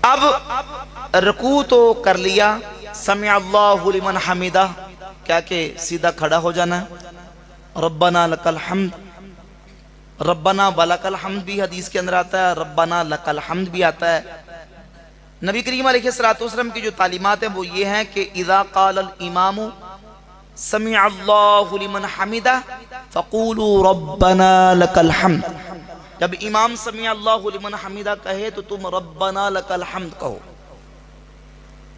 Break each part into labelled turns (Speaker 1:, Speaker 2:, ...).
Speaker 1: اب رکوع تو کر لیا، سمع اللہ لمن حمیدہ کیا کہ سیدھا کھڑا ہو جانا ہے، ربنا لک الحمد، ربنا ولک الحمد بھی حدیث کے اندر آتا ہے، ربنا لک الحمد بھی آتا ہے۔ نبی کریم علیہ الصلوۃ والسلام کی جو تعلیمات ہیں وہ یہ ہیں کہ اذا قال الامام سمع اللہ لمن حمیدہ فقولوا ربنا لک الحمد، جب امام سمع اللہ لمن حمیدہ کہے تو تم ربنا لک الحمد کہو۔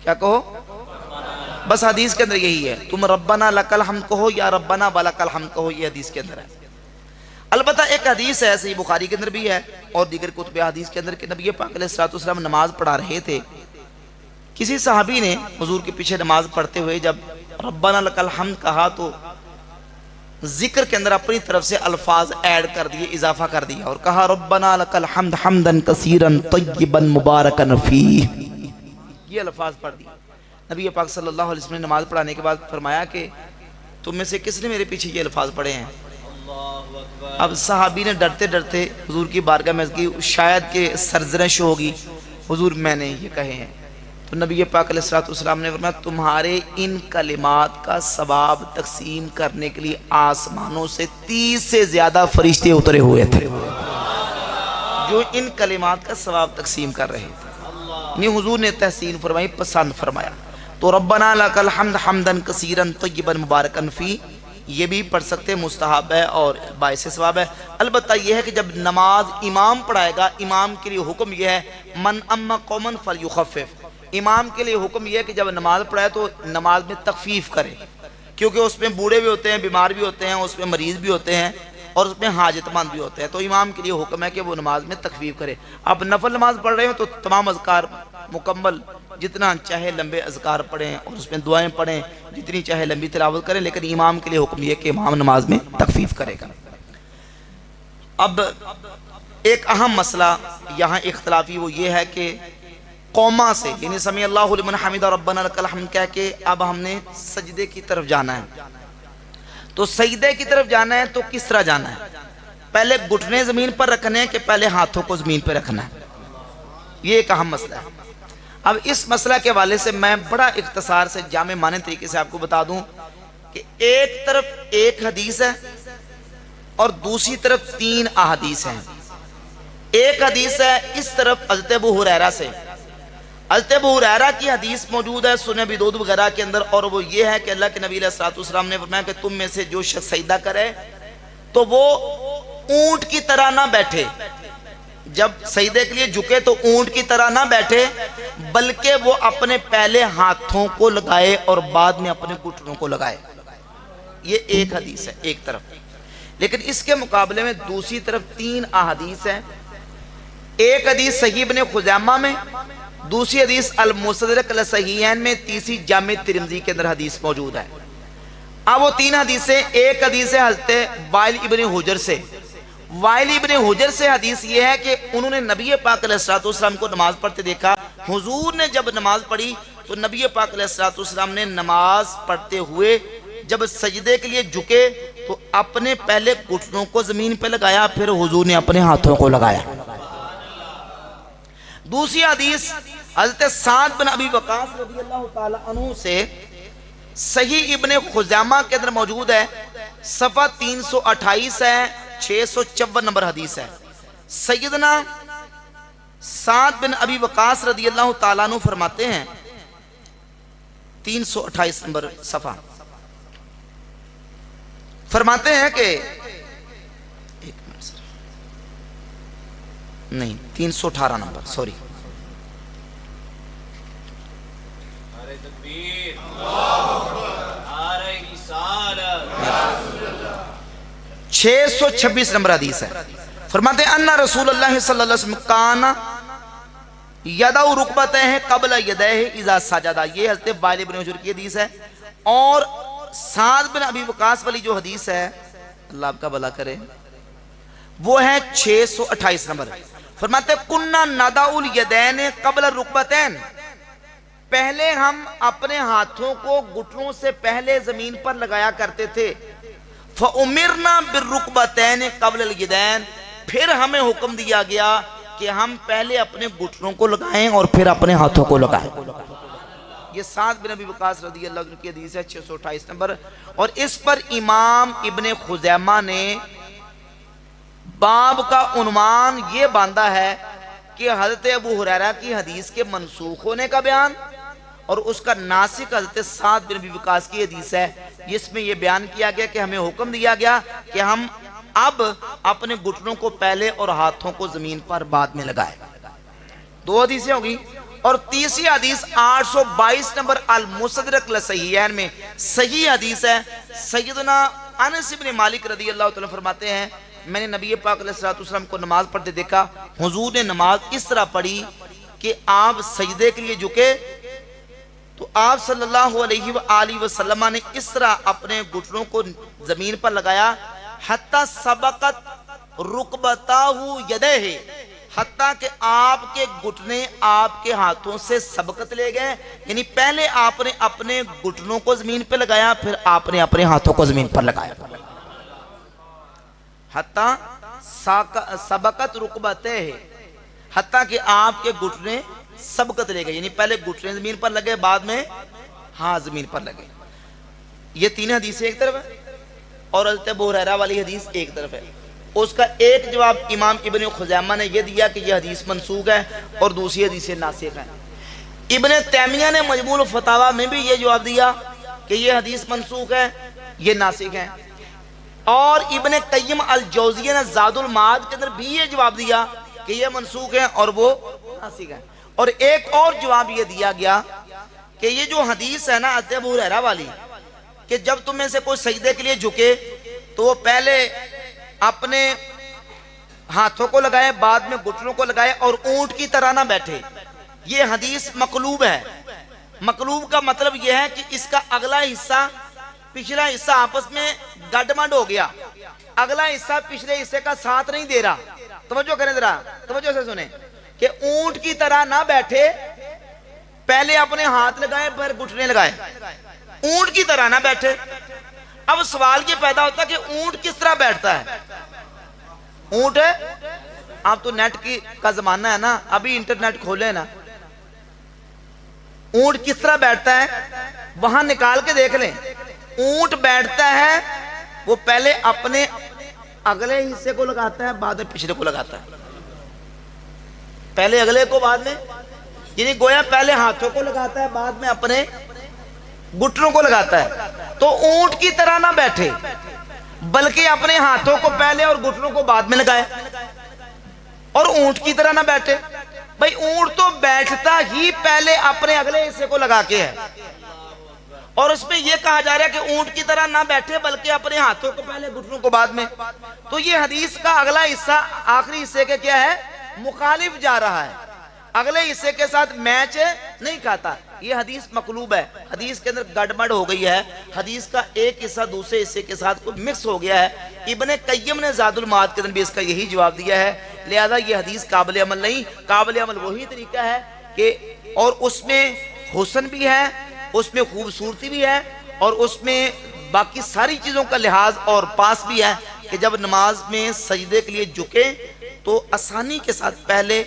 Speaker 1: کیا کہو؟ بس حدیث کے اندر یہی ہے، تم ربنا لک الحمد کہو یا ربنا ولک الحمد کہو، یہ حدیث کے اندر ہے۔ البتہ ایک حدیث ہے صحیح بخاری کے اندر بھی ہے اور دیگر کتب حدیث کے اندر کہ نبی پاک علیہ الصلوۃ والسلام نماز پڑھا رہے تھے، کسی صحابی نے حضور کے پیچھے نماز پڑھتے ہوئے جب ربنا لک الحمد کہا تو ذکر کے اندر اپنی طرف سے الفاظ ایڈ کر دیے، اضافہ کر دیا اور کہا ربنا لک الحمد حمدا کثیرا طیبا مبارکا فیہ، یہ الفاظ پڑھ دیے۔ نبی پاک صلی اللہ علیہ وسلم نے نماز پڑھانے کے بعد فرمایا کہ تم میں سے کس نے میرے پیچھے یہ الفاظ پڑھے ہیں؟ اب صحابی نے ڈرتے ڈرتے حضور کی بارگاہ میں کی، شاید کہ سرزنش ہوگی، حضور میں نے یہ کہے ہیں۔ تو نبی پاک علیہ الصلوۃ والسلام نے فرمایا تمہارے ان کلمات کا ثواب تقسیم کرنے کے لیے آسمانوں سے 30 سے زیادہ فرشتے اترے ہوئے تھے جو ان کلمات کا ثواب تقسیم کر رہے تھے۔ یہ حضور نے تحسین فرمائی، پسند فرمایا۔ تو ربنا لک الحمد حمدا کثیرا طیبا مبارکا فیہ یہ بھی پڑھ سکتے، مستحب ہے اور باعث ثواب ہے۔ البتہ یہ ہے کہ جب نماز امام پڑھائے گا، امام کے لیے حکم یہ ہے من اما قوما فلیخفف، امام کے لیے حکم یہ ہے کہ جب نماز پڑھائے تو نماز میں تخفیف کرے، کیونکہ اس میں بوڑھے بھی ہوتے ہیں، بیمار بھی ہوتے ہیں، اس میں مریض بھی ہوتے ہیں اور اس میں حاجت مند بھی ہوتے ہیں، تو امام کے لیے حکم ہے کہ وہ نماز میں تخفیف کرے۔ اب نفل نماز پڑھ رہے ہو تو تمام اذکار مکمل، جتنا چاہے لمبے اذکار پڑھیں اور اس میں دعائیں پڑھیں، جتنی چاہے لمبی تلاوت کریں، لیکن امام کے لیے حکم یہ کہ امام نماز میں تخفیف کرے گا۔ اب ایک اہم مسئلہ یہاں اختلافی وہ یہ ہے کہ قوما سے یعنی سمیع اللہ لمن حمیدہ ربنا لک الحمد کہہ کے اب ہم نے سجدے کی طرف جانا ہے، تو سجدے کی طرف جانا ہے تو کس طرح جانا ہے؟ پہلے گھٹنے زمین پر رکھنے ہیں کہ پہلے ہاتھوں کو زمین پر رکھنا ہے؟ یہ ایک اہم مسئلہ ہے۔ اب اس مسئلہ کے حوالے سے میں بڑا اختصار سے جامع معنی طریقے سے آپ کو بتا دوں کہ ایک طرف ایک حدیث ہے اور دوسری طرف 3 احادیث ہیں۔ ایک حدیث ہے اس طرف حضرت ابو ہریرہ سے، حضرت ابو ہریرہ کی حدیث موجود ہے سنن ابی داؤد وغیرہ کے اندر، اور وہ یہ ہے کہ اللہ کے نبی علیہ الصلوۃ والسلام نے فرمایا کہ تم میں سے جو شخص سجدہ کرے تو وہ اونٹ کی طرح نہ بیٹھے، جب سجدے کے لیے جھکے تو اونٹ کی طرح نہ بیٹھے بلکہ وہ اپنے پہلے ہاتھوں کو لگائے اور بعد میں اپنے گھٹنوں کو لگائے۔ یہ ایک حدیث ہے ایک طرف، لیکن اس کے مقابلے میں دوسری طرف 3 احادیث ہیں۔ ایک حدیث صحیح ابن خزیمہ میں، دوسری حدیث المستدرک علی الصحیحین میں، تیسری جامع ترمذی کے اندر حدیث موجود ہے۔ اب وہ 3 حدیثیں، ایک حدیث ہے حضرت وائل ابن حجر سے، وائل ابن حجر سے حدیث یہ ہے کہ انہوں نے نبی پاک علیہ الصلوۃ والسلام کو نماز پڑھتے دیکھا، حضور نے جب نماز پڑھی تو نبی پاک علیہ الصلوۃ والسلام نے نماز پڑھتے ہوئے جب سجدے کے لیے جھکے تو اپنے پہلے گھٹنوں کو زمین پہ لگایا، پھر حضور نے اپنے ہاتھوں کو لگایا۔ دوسری حدیث حضرت سعد بن ابی وقاص رضی اللہ تعالی عنہ سے صحیح ابن خزیمہ کے اندر موجود ہے، صفحہ 328 ہے، 654 نمبر حدیث ہے۔ سیدنا سعد بن ابی وقاص رضی اللہ تعالیٰ عنہ فرماتے ہیں، 328 نمبر صفحہ، فرماتے ہیں کہ ایک منٹ سر، نہیں 318 نمبر، سوری، 626 نمبر حدیث ہے۔ فرماتے ہیں انا رسول اللہ صلی اللہ علیہ وسلم کانا یدعو رکبتہ قبل یدہ اذا سجدہ، یہ حضرت وائل بن حجر کی حدیث ہے۔ اور سعد بن ابی وقاص والی جو حدیث ہے، اللہ آپ کا بھلا کرے، وہ ہے 628 نمبر۔ فرماتے ہیں کننا ندعو الیدین قبل الرکبتین، پہلے ہم اپنے ہاتھوں کو گھٹنوں سے پہلے زمین پر لگایا کرتے تھے، فَأُمِرْنَا بِالرُّكْبَتَيْنِ قَبْلَ الْيَدَيْنِ، پھر ہمیں حکم دیا گیا کہ کہ ہم پہلے اپنے گھٹنوں کو لگائیں اور پھر اپنے ہاتھوں کو لگائیں۔ یہ سعد بن ابی وقاص رضی اللہ عنہ کی حدیث ہے 628 نمبر، اور اس پر امام ابن خزیمہ نے باب کا عنوان یہ باندھا ہے کہ حضرت ابو ہریرہ کی حدیث کے منسوخ ہونے کا بیان اور اس کا ناسخ حضرت سعد بن ابی وقاص کی حدیث ہے، جس میں یہ بیان کیا گیا کہ ہمیں حکم دیا گیا کہ ہم اب اپنے گھٹنوں کو پہلے اور ہاتھوں کو زمین پر بعد میں لگائیں۔ دو حدیثیں ہوگی، اور تیسری حدیث 822 نمبر المستدرک لصحیحین میں صحیح حدیث ہے۔ سیدنا انس بن مالک رضی اللہ تعالیٰ فرماتے ہیں میں نے نبی پاک علیہ السلام کو نماز پڑھتے دیکھا، حضور نے نماز اس طرح پڑھی کہ آپ سجدے کے لیے جھکے تو آپ صلی اللہ علیہ وآلہ وسلم نے اس طرح اپنے گھٹنوں کو زمین پر لگایا حتی سبقت رکبتاہ یدیہ، حتیٰ کہ آپ کے گھٹنے آپ کے ہاتھوں سے سبقت لے گئے، یعنی پہلے آپ نے اپنے گھٹنوں کو زمین پر لگایا پھر آپ نے اپنے ہاتھوں کو زمین پر لگایا۔ حتیٰ سبقت رکبتہ، حتیٰ کہ آپ کے گھٹنے سبقت لے گئے، یعنی پہلے گھٹنے زمین پر لگے بعد میں ہاتھ زمین پر لگے۔ یہ تین حدیثیں ایک طرف ہے اور حضرت ابو ہریرہ والی حدیث ایک طرف ہے۔ اس کا ایک جواب امام ابن خزیمہ نے یہ دیا کہ یہ حدیث منسوخ ہے اور دوسری حدیث ناسخ ہے۔ ابن تیمیہ نے مجموع الفتاوی میں بھی یہ جواب دیا کہ یہ حدیث منسوخ ہے، یہ ناسخ ہے، اور ابن قیم الجوزیہ نے زاد المعاد کے اندر بھی یہ جواب دیا کہ یہ منسوخ ہے اور وہ ناسخ ہے۔ اور ایک اور جواب یہ دیا گیا کہ یہ جو حدیث ہے نا حضرت ابو ہریرہ والی کہ جب تم میں سے کوئی سجدے کے لیے جھکے تو وہ پہلے اپنے ہاتھوں کو لگائے بعد میں گھٹنوں کو لگائے اور اونٹ کی طرح نہ بیٹھے، یہ حدیث مقلوب ہے۔ مقلوب کا مطلب یہ ہے کہ اس کا اگلا حصہ پچھلا حصہ آپس میں گڈمڈ ہو گیا، اگلا حصہ پچھلے حصے کا ساتھ نہیں دے رہا۔ توجہ کریں ذرا، توجہ سے سنیں کہ اونٹ کی طرح نہ بیٹھے، پہلے اپنے ہاتھ لگائے پھر گھٹنے لگائے، اونٹ کی طرح نہ بیٹھے۔ اب سوال یہ پیدا ہوتا ہے کہ اونٹ کس طرح بیٹھتا ہے؟ اونٹ ہے، آپ تو نیٹ کا زمانہ ہے نا، ابھی انٹرنیٹ کھولے نا، اونٹ کس طرح بیٹھتا ہے وہاں نکال کے دیکھ لیں۔ اونٹ بیٹھتا ہے وہ پہلے اپنے اگلے حصے کو لگاتا ہے بعد میں پچھلے کو لگاتا ہے، پہلے اگلے کو بعد میں، یعنی گویا پہلے ہاتھوں کو لگاتا ہے بعد میں اپنے گھٹنوں کو لگاتا ہے۔ تو اونٹ کی طرح نہ بیٹھے بلکہ اپنے ہاتھوں کو پہلے اور گھٹنوں کو بعد میں لگائے، اور اونٹ کی طرح نہ بیٹھے۔ بھئی اونٹ تو بیٹھتا ہی پہلے اپنے اگلے حصے کو لگا کے ہے، اور اس میں یہ کہا جا رہا ہے کہ اونٹ کی طرح نہ بیٹھے بلکہ اپنے ہاتھوں کو پہلے گھٹنوں کو بعد میں۔ تو یہ حدیث کا اگلا حصہ آخری حصے کے کیا ہے؟ مخالف جا رہا ہے، اگلے حصے کے ساتھ میچ نہیں کھاتا۔ یہ حدیث مقلوب ہے، حدیث کے اندر گڑبڑ ہو گئی ہے، حدیث کا ایک حصہ دوسرے حصے کے ساتھ کوئی مکس ہو گیا ہے۔ ابن قیم نے زاد المعاد کے اندر بھی اس کا یہی جواب دیا ہے، لہذا یہ حدیث قابل عمل نہیں۔ قابل عمل وہی طریقہ ہے کہ اور اس میں حسن بھی ہے، اس میں خوبصورتی بھی ہے، اور اس میں باقی ساری چیزوں کا لحاظ اور پاس بھی ہے کہ جب نماز میں سجدے کے لیے جھکیں تو آسانی کے ساتھ پہلے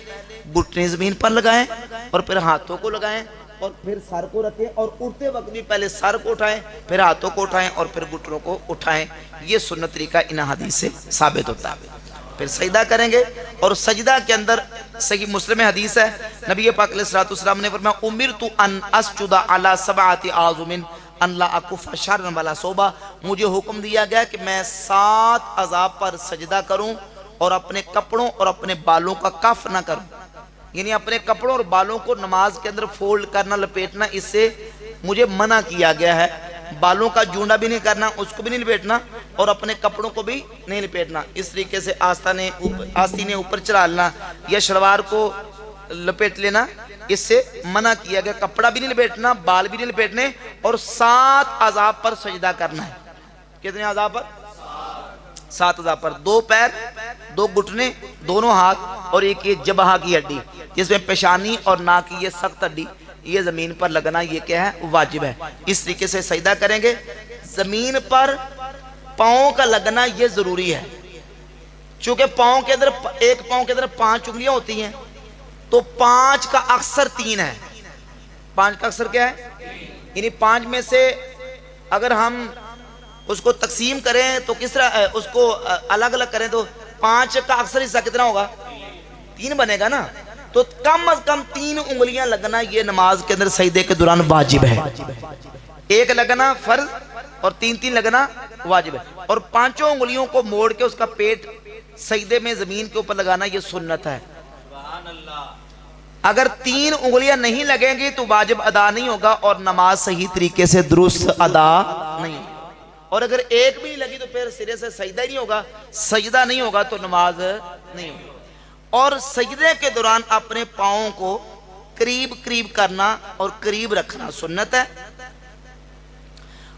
Speaker 1: گھٹنے زمین پر لگائیں اور پھر ہاتھوں کو لگائیں اور پھر سر کو رکھیں، اور اٹھتے وقت بھی پہلے سر کو اٹھائیں پھر ہاتھوں کو اٹھائیں اور پھر گھٹنوں کو اٹھائیں۔ یہ سنت طریقہ ان حدیث سے ثابت ہوتا ہے۔ پھر سجدہ کریں گے، اور سجدہ کے اندر صحیح مسلم حدیث ہے، نبی پاک علیہ السلام نے فرمایا امرت ان اسجد علی سبعۃ اعظم ان لا اکف شرا ولا صوبا، مجھے حکم دیا گیا کہ میں 7 اعضاء پر سجدہ کروں اور اپنے کپڑوں اور اپنے بالوں کا کف نہ کروں، یعنی اپنے کپڑوں اور بالوں کو نماز کے اندر فولڈ کرنا، لپیٹنا، اس سے مجھے منع کیا گیا ہے۔ بالوں کا جونڈا بھی نہیں کرنا، اس کو بھی نہیں لپیٹنا، اور اپنے کپڑوں کو بھی نہیں لپیٹنا۔ اس طریقے سے آستینے اوپر چڑھا لینا یا شلوار کو لپیٹ لینا، اس سے منع کیا گیا۔ کپڑا بھی نہیں لپیٹنا، بال بھی نہیں لپیٹنے، اور 7 اعضاء پر سجدہ کرنا ہے۔ کتنے اعضاء پر؟ 7 اعضاء پر، 2 پیر، 2 گھٹنے، دونوں ہاتھ، اور ایک یہ جبہہ کی ہڈی جس میں پیشانی اور ناک کی یہ سخت ہڈی، یہ زمین پر لگنا یہ کیا ہے؟ واجب ہے۔ اس طریقے سے سجدہ کریں گے۔ زمین پر پاؤں کا لگنا یہ ضروری ہے، چونکہ پاؤں کے اندر ایک پاؤں کے اندر 5 انگلیاں ہوتی ہیں، تو 5 کا اکثر 3 ہے. 5 کا اکثر کیا ہے؟ یعنی 5 میں سے اگر ہم اس کو تقسیم کریں تو کس طرح اس کو الگ الگ کریں تو 5 کا اکثر حصہ کتنا ہوگا؟ 3 بنے گا نا. تو کم از کم 3 انگلیاں لگنا یہ نماز کے اندر سجدے کے دوران واجب ہے. ایک لگنا فرض اور 3 لگنا واجب ہے. اور 5 انگلیوں کو موڑ کے اس کا پیٹ سجدے میں زمین کے اوپر لگانا یہ سنت ہے. اگر 3 انگلیاں نہیں لگیں گی تو واجب ادا نہیں ہوگا اور نماز صحیح طریقے سے درست ادا نہیں ہوگی. اور اگر ایک بھی نہیں لگی تو پھر سرے سے سجدہ ہی نہیں ہوگا، سجدہ نہیں ہوگا تو نماز نہیں ہوگی. اور سجدے کے دوران اپنے پاؤں کو قریب قریب کرنا اور قریب رکھنا سنت ہے،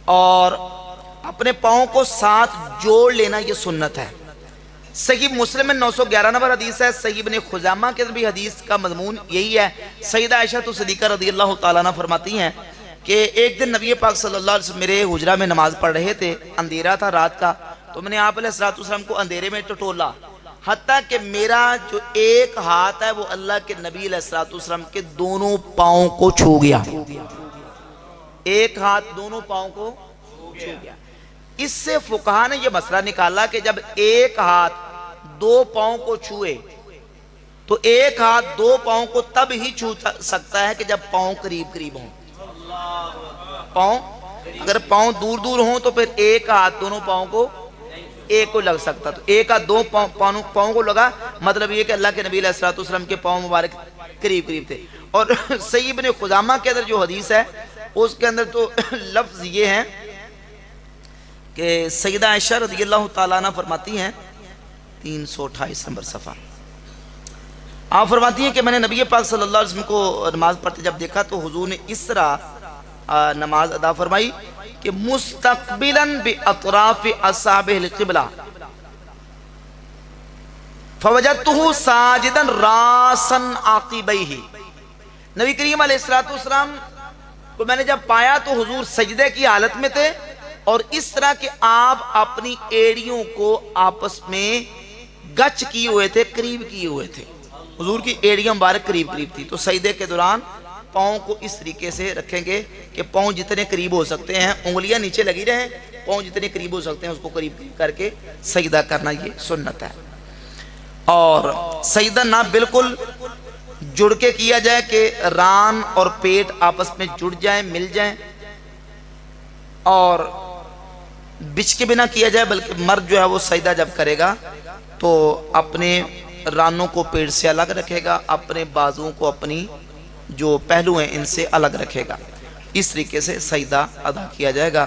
Speaker 1: اور اپنے پاؤں کو ساتھ جوڑ لینا یہ سنت ہے. صحیح مسلم میں 911 نمبر حدیث ہے. صحیح ابن خزامہ کے بھی حدیث کا مضمون یہی ہے. سیدہ عائشہ صدیقہ رضی اللہ تعالیٰ عنہ فرماتی ہیں کہ ایک دن نبی پاک صلی اللہ علیہ وسلم میرے حجرہ میں نماز پڑھ رہے تھے، اندھیرا تھا رات کا، تو میں نے آپ علیہ السلام کو اندھیرے میں ٹٹولا، حتیٰ کہ میرا جو ایک ہاتھ ہے وہ اللہ کے نبی علیہ السلام کے دونوں پاؤں کو چھو گیا. ایک ہاتھ دونوں پاؤں کو چھو گیا. اس سے فقہا نے یہ مسئلہ نکالا کہ جب ایک ہاتھ 2 پاؤں کو چھوئے تو ایک ہاتھ 2 پاؤں کو تب ہی چھو سکتا ہے کہ جب پاؤں قریب قریب ہوں. پاؤں اگر پاؤں دور دور ہوں تو پھر ایک ہاتھ دونوں پاؤں کو ایک کو لگ سکتا. تو ایک ہاتھ 2 پاؤں کو لگا، مطلب یہ کہ اللہ کے نبی علیہ السلام کے پاؤں مبارک قریب قریب تھے. اور صحیح ابن خزامہ کے اندر جو حدیث ہے اس کے اندر تو لفظ یہ ہیں کہ سیدہ عائشہ رضی اللہ تعالیٰ عنہ فرماتی ہیں 328 نمبر صفحہ، آپ فرماتی ہیں کہ میں نے نبی پاک صلی اللہ علیہ وسلم کو نماز پڑھتے جب دیکھا تو حضور نے اس طرح نماز ادا فرمائی کہ مستقبلاً باطراف اصابع القبلہ فوجدتہ ساجدا راسا عاقبیہ. نبی کریم علیہ السلام کو میں نے جب پایا تو حضور سجدے کی حالت میں تھے اور اس طرح کہ آپ اپنی ایڑیوں کو آپس میں گچ کیے ہوئے تھے، قریب کیے ہوئے تھے. حضور کی ایڑیاں مبارک قریب قریب تھی. تو سجدے کے دوران پاؤں کو اس طریقے سے رکھیں گے کہ پاؤں جتنے قریب ہو سکتے ہیں، انگلیاں نیچے لگی رہیں، پاؤں جتنے قریب ہو سکتے ہیں اس کو قریب قریب کر کے سجدہ کرنا یہ سنت ہے. اور سجدہ نہ بالکل جڑ کے کیا جائے کہ ران اور پیٹ آپس میں جڑ جائیں، مل جائیں، اور بچھ کے بنا کیا جائے، بلکہ مرد جو ہے وہ سجدہ جب کرے گا تو اپنے رانوں کو پیٹ سے الگ رکھے گا، اپنے بازوؤں کو اپنی جو پہلو ہیں ان سے الگ رکھے گا. اس طریقے سے سجدہ ادا کیا جائے گا.